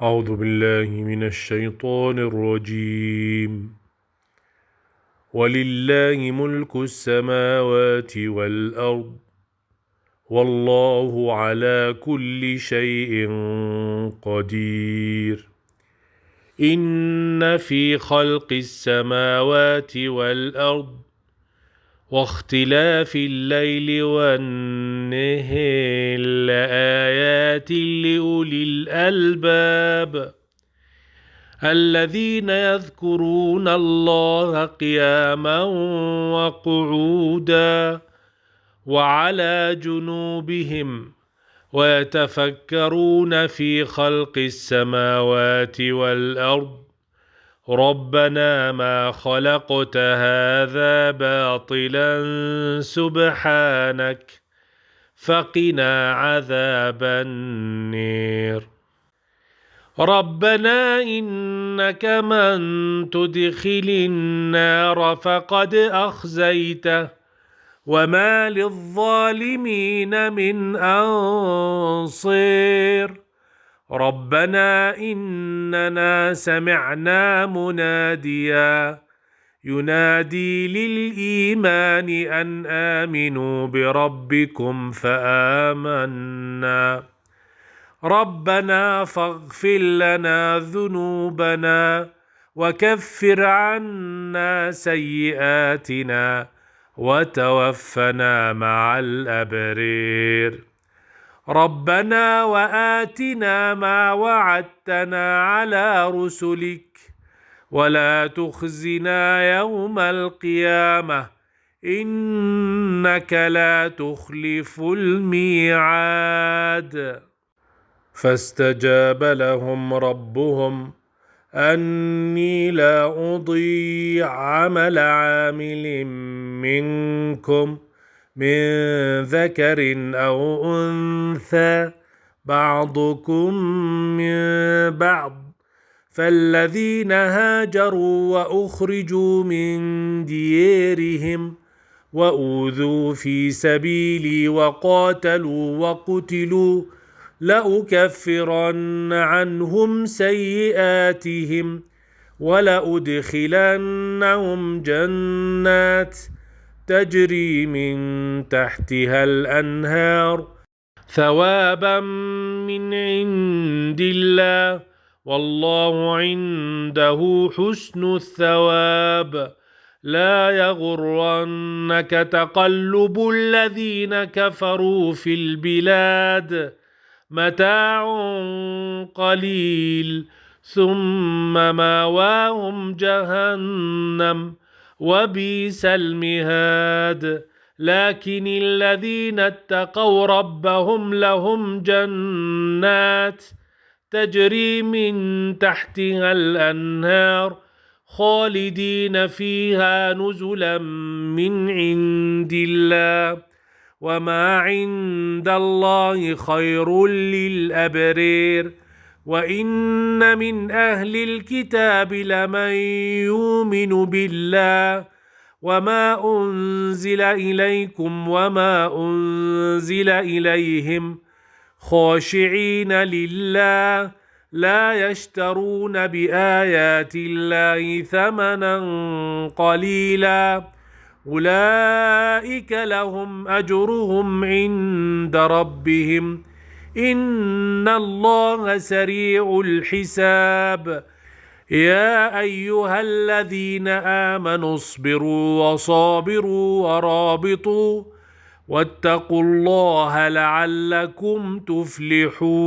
أعوذ بالله من الشيطان الرجيم. ولله ملك السماوات والأرض والله على كل شيء قدير. إن في خلق السماوات والأرض واختلاف الليل والنهار لآيات لأولي الألباب الذين يذكرون الله قياما وقعودا وعلى جنوبهم ويتفكرون في خلق السماوات والأرض ربنا ما خلقت هذا باطلا سبحانك فقنا عذاب النير. ربنا إنك من تدخل النار فقد أخزيته وما للظالمين من أنصير. ربنا إننا سمعنا مناديا ينادي للإيمان أن آمنوا بربكم فآمنا. ربنا فاغفر لنا ذنوبنا وكفر عنا سيئاتنا وتوفنا مع الأبرار. ربنا وآتنا ما وعدتنا على رسلك ولا تخزنا يوم القيامة إنك لا تخلف الميعاد. فاستجاب لهم ربهم أني لا أضيع عمل عامل منكم من ذكر أو أنثى بعضكم من بعض. فالذين هاجروا وأخرجوا من ديارهم وأوذوا في سبيلي وقاتلوا وقتلوا لأكفرن عنهم سيئاتهم ولأدخلنهم جنات تجري من تحتها الأنهار ثوابا من عند الله والله عنده حسن الثواب. لا يغرنك تقلب الذين كفروا في البلاد متاع قليل ثم ماواهم جهنم وبئس المهاد. لكن الذين اتقوا ربهم لهم جنات تجري من تحتها الأنهار خالدين فيها نزلا من عند الله وما عند الله خير للأبرار. وإن من أهل الكتاب لمن يؤمن بالله وما أنزل إليكم وما أنزل إليهم خاشعين لله لا يشترون بآيات الله ثمنا قليلا أولئك لهم أجرهم عند ربهم إن الله سريع الحساب. يا أيها الذين آمنوا اصبروا وصابروا ورابطوا واتقوا الله لعلكم تفلحون.